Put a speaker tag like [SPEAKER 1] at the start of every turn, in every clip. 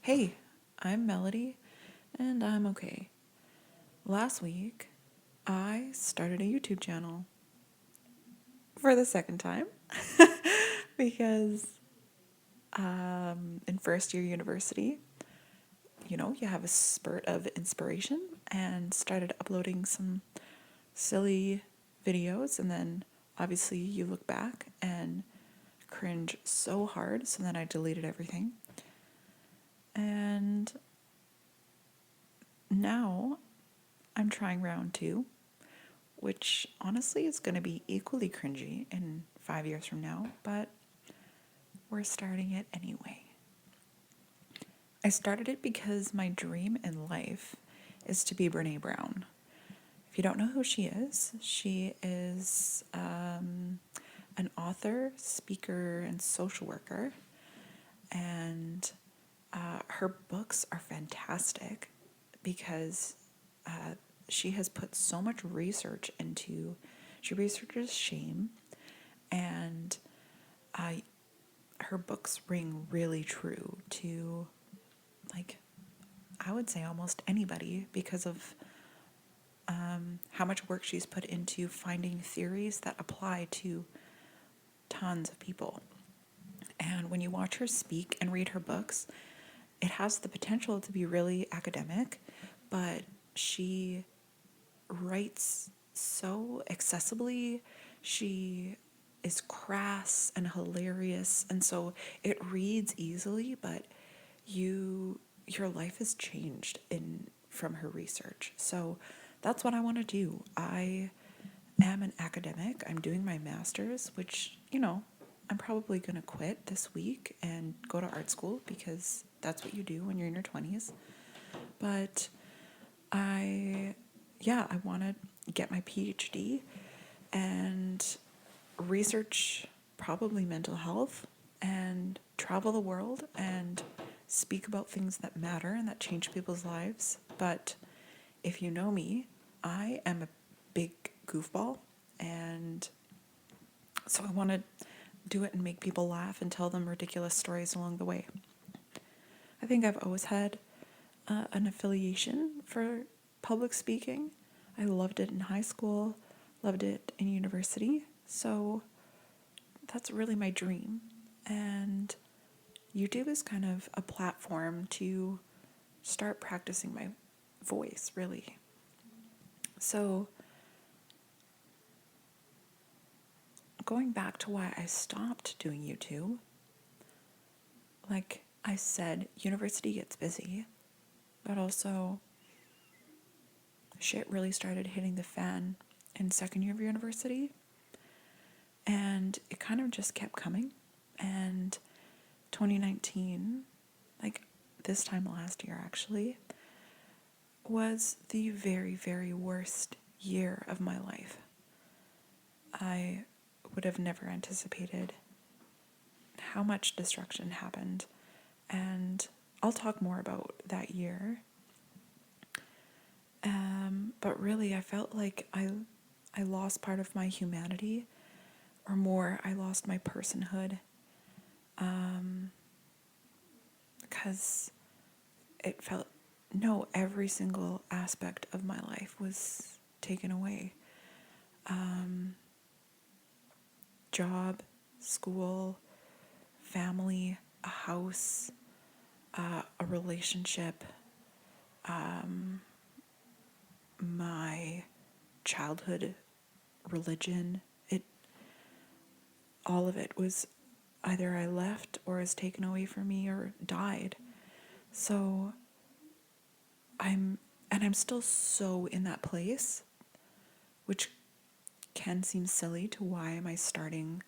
[SPEAKER 1] Hey, I'm Melody, and I'm okay. Last week, I started a YouTube channel for the second time because in first year university, you have a spurt of inspiration and started uploading some silly videos, and then obviously you look back and cringe so hard, so then I deleted everything. And now I'm trying round two, which honestly is going to be equally cringy in 5 years from now, but we're starting it anyway. I started it because my dream in life is to be Brene Brown. If you don't know who she is an author, speaker, and social worker, and her books are fantastic because she has put so much research into. She researches shame, and her books ring really true to, like, I would say almost anybody because of how much work she's put into finding theories that apply to tons of people. And when you watch her speak and read her books, it has the potential to be really academic, but she writes so accessibly. She is crass and hilarious, and so it reads easily, but your life has changed in from her research. So that's what I want to do. I am an academic. I'm doing my master's, which, I'm probably going to quit this week and go to art school because that's what you do when you're in your 20s. But I want to get my PhD and research probably mental health and travel the world and speak about things that matter and that change people's lives. But if you know me, I am a big goofball, and so I want to do it and make people laugh and tell them ridiculous stories along the way. I think I've always had an affiliation for public speaking. I loved it in high school, loved it in university. So that's really my dream. And YouTube is kind of a platform to start practicing my voice, really. So going back to why I stopped doing YouTube, like I said, university gets busy, but also shit really started hitting the fan in second year of university, and it kind of just kept coming. And 2019, like this time last year actually, was the very, very worst year of my life. I would have never anticipated how much destruction happened, and I'll talk more about that year. But really, I felt like I lost part of my humanity, or more, I lost my personhood, because it felt, no, every single aspect of my life was taken away. Job, school, family, a house, a relationship, my childhood religion. All of it was either I left or was taken away from me or died. So I'm still so in that place, which can seem silly to why am I starting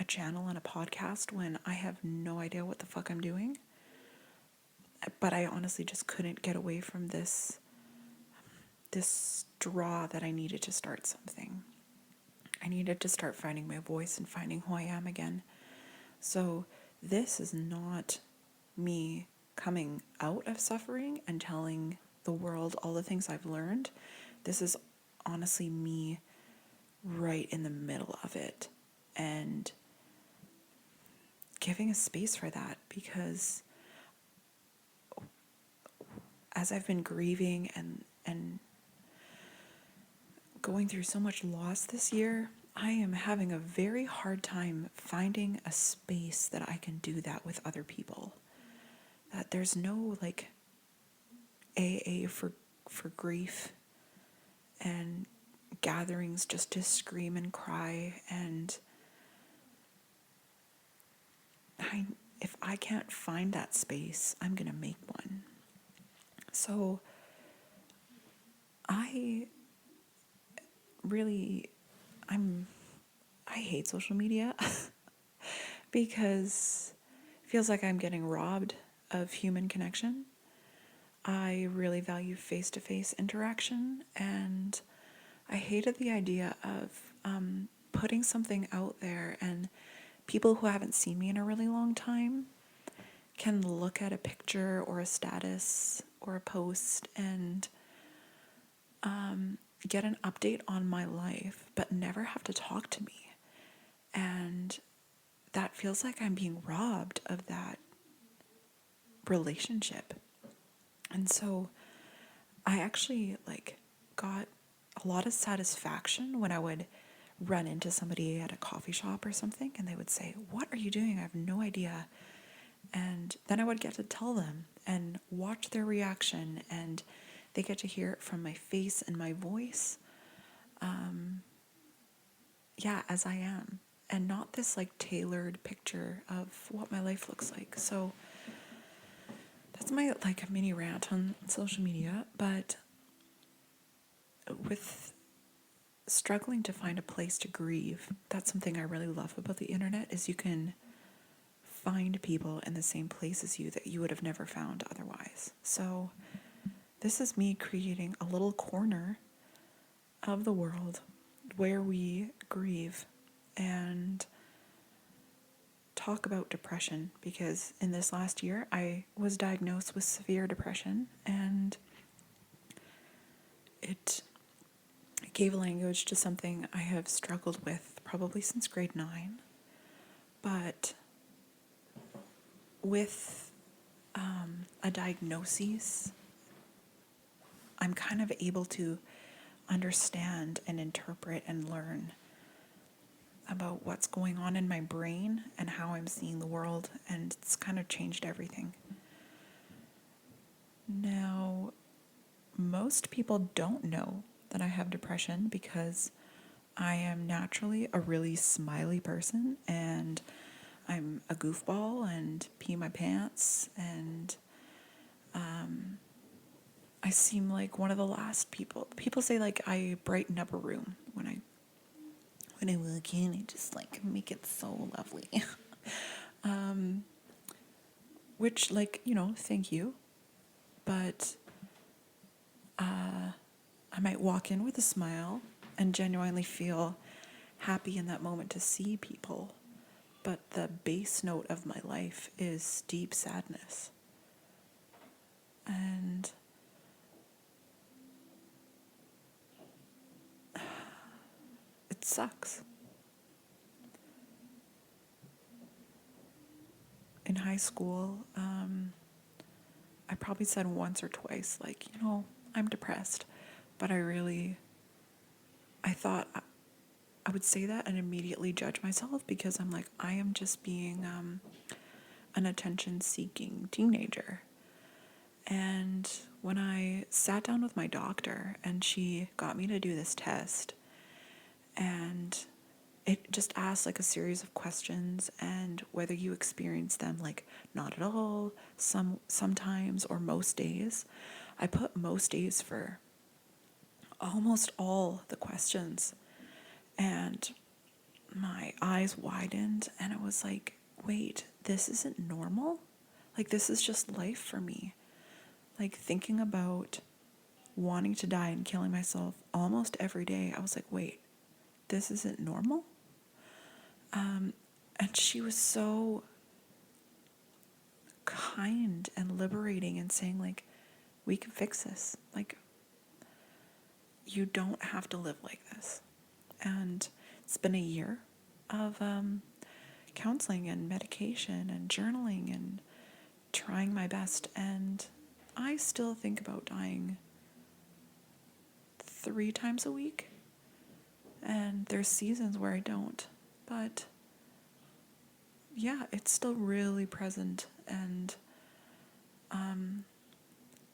[SPEAKER 1] a channel and a podcast when I have no idea what the fuck I'm doing. But I honestly just couldn't get away from this straw that I needed to start something. I needed to start finding my voice and finding who I am again. So this is not me coming out of suffering and telling the world all the things I've learned. This is honestly me right in the middle of it and giving a space for that, because as I've been grieving and going through so much loss this year, I am having a very hard time finding a space that I can do that with other people. That there's no like AA for grief and gatherings just to scream and cry, and if I can't find that space, I'm gonna make one. So I really I hate social media because it feels like I'm getting robbed of human connection. I really value face-to-face interaction, and I hated the idea of putting something out there and people who haven't seen me in a really long time can look at a picture or a status or a post and get an update on my life, but never have to talk to me. And that feels like I'm being robbed of that relationship. And so I actually got a lot of satisfaction when I would run into somebody at a coffee shop or something and they would say, "What are you doing? I have no idea." And then I would get to tell them and watch their reaction, and they get to hear it from my face and my voice. As I am, and not this tailored picture of what my life looks like. So that's my mini rant on social media. But with struggling to find a place to grieve, that's something I really love about the internet, is you can find people in the same place as you that you would have never found otherwise. So this is me creating a little corner of the world where we grieve and talk about depression, because in this last year I was diagnosed with severe depression, and it gave language to something I have struggled with probably since grade 9. But with a diagnosis, I'm kind of able to understand and interpret and learn about what's going on in my brain and how I'm seeing the world, and it's kind of changed everything. Now, most people don't know that I have depression because I am naturally a really smiley person, and I'm a goofball and pee my pants, and I seem like one of the last people. People say I brighten up a room when I walk in. I just make it so lovely. Which thank you. But I might walk in with a smile and genuinely feel happy in that moment to see people. But the base note of my life is deep sadness. And it sucks. In high school, I probably said once or twice, I'm depressed. But I thought I would say that and immediately judge myself, because I'm I am just being an attention-seeking teenager. And when I sat down with my doctor and she got me to do this test, and it just asked a series of questions, and whether you experience them not at all, sometimes, or most days. I put most days for almost all the questions, and my eyes widened, and it was wait, this isn't normal? This is just life for me. Thinking about wanting to die and killing myself almost every day, I was wait, this isn't normal? And she was so kind and liberating and saying we can fix this. You don't have to live like this. And it's been a year of counseling and medication and journaling and trying my best. And I still think about dying 3 times a week. And there's seasons where I don't. But yeah, it's still really present. And,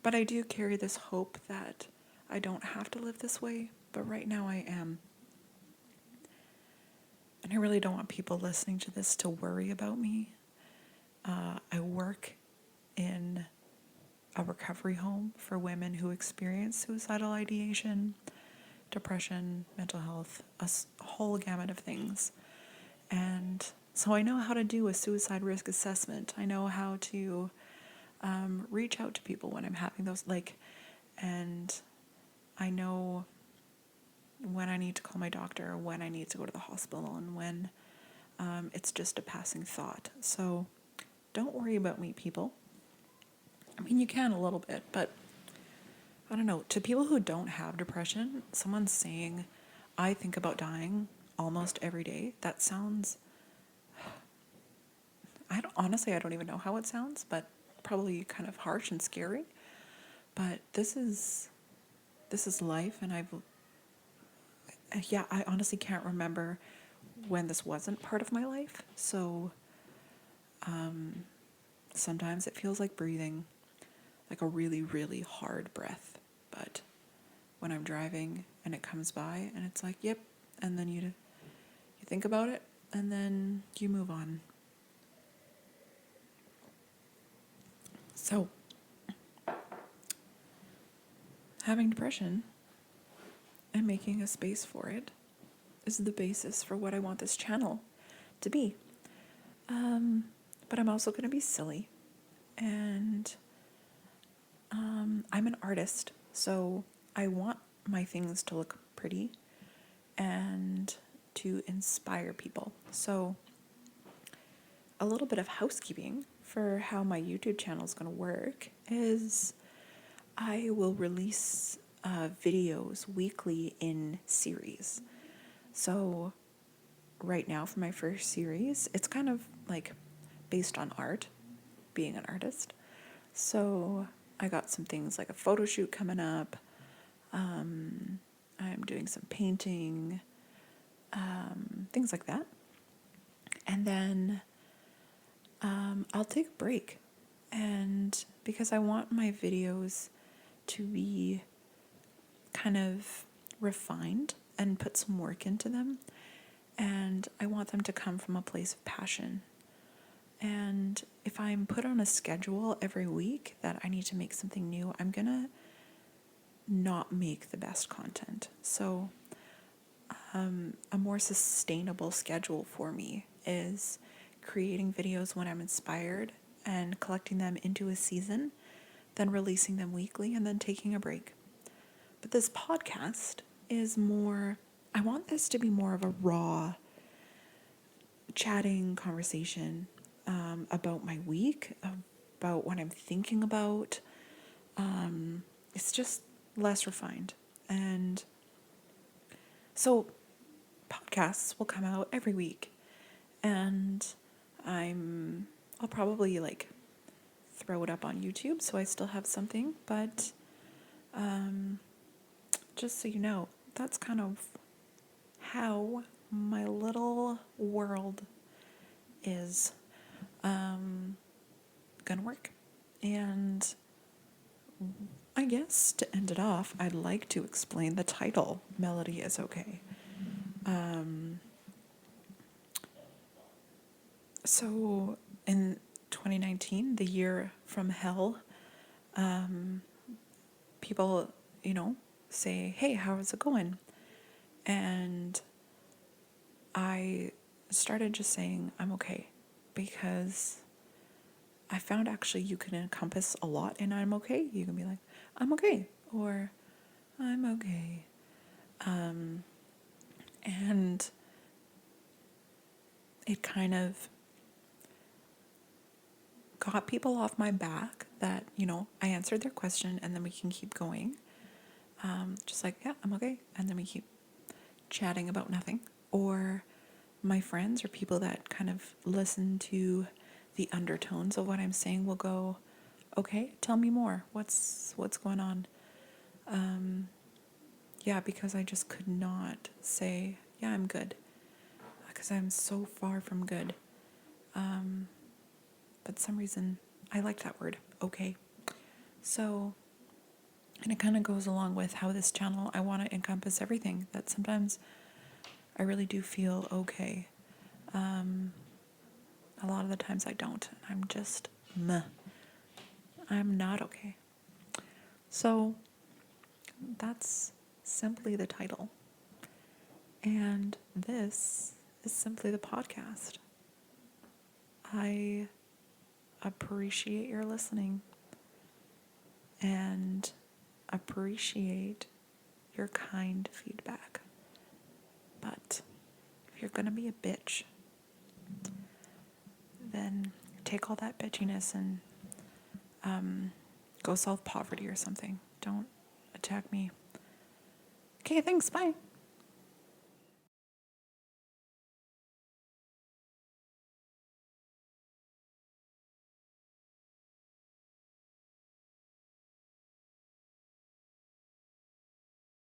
[SPEAKER 1] but I do carry this hope that I don't have to live this way. But right now I am. And I really don't want people listening to this to worry about me. I work in a recovery home for women who experience suicidal ideation, depression, mental health, a whole gamut of things. And so I know how to do a suicide risk assessment. I know how to reach out to people when I'm having those, and I know when I need to call my doctor, when I need to go to the hospital, and when it's just a passing thought. So don't worry about me, people. I mean, you can a little bit, but I don't know. To people who don't have depression, someone saying, I think about dying almost every day, that sounds, honestly, I don't even know how it sounds, but probably kind of harsh and scary. But this is life, and I honestly can't remember when this wasn't part of my life. So sometimes it feels like breathing, like a really, really hard breath. But when I'm driving and it comes by and it's like, yep, and then you think about it and then you move on. So having depression and making a space for it is the basis for what I want this channel to be. But I'm also going to be silly, and I'm an artist, so I want my things to look pretty and to inspire people. So a little bit of housekeeping for how my YouTube channel is going to work is I will release videos weekly in series. So right now for my first series, it's kind of like based on art, being an artist. So I got some things like a photo shoot coming up. I'm doing some painting, things like that. And then I'll take a break. And because I want my videos to be kind of refined and put some work into them. And I want them to come from a place of passion. And if I'm put on a schedule every week that I need to make something new, I'm going to not make the best content. So a more sustainable schedule for me is creating videos when I'm inspired and collecting them into a season, then releasing them weekly, and then taking a break. But this podcast is more, I want this to be more of a raw chatting conversation about my week, about what I'm thinking about. It's just less refined. And so podcasts will come out every week, and I'll probably throw it up on YouTube so I still have something, but just so you know, that's kind of how my little world is gonna work. And I guess to end it off, I'd like to explain the title, Melody is Okay. So in 2019, the year from hell, people, say, hey, how's it going? And I started just saying, I'm okay, because I found actually you can encompass a lot in I'm okay. You can be like, I'm okay, or I'm okay. And it kind of got people off my back that, I answered their question and then we can keep going. Just like, yeah, I'm okay. And then we keep chatting about nothing. Or my friends or people that kind of listen to the undertones of what I'm saying will go, Okay, tell me more. What's going on? Yeah, because I just could not say, yeah, I'm good. Because I'm so far from good. But some reason I like that word, okay. So, and it kind of goes along with how this channel, I want to encompass everything. That sometimes I really do feel okay. A lot of the times I don't. I'm just meh. I'm not okay. So that's simply the title. And this is simply the podcast. I appreciate your listening and appreciate your kind feedback. But if you're going to be a bitch, then take all that bitchiness and go solve poverty or something. Don't attack me. Okay, thanks. Bye.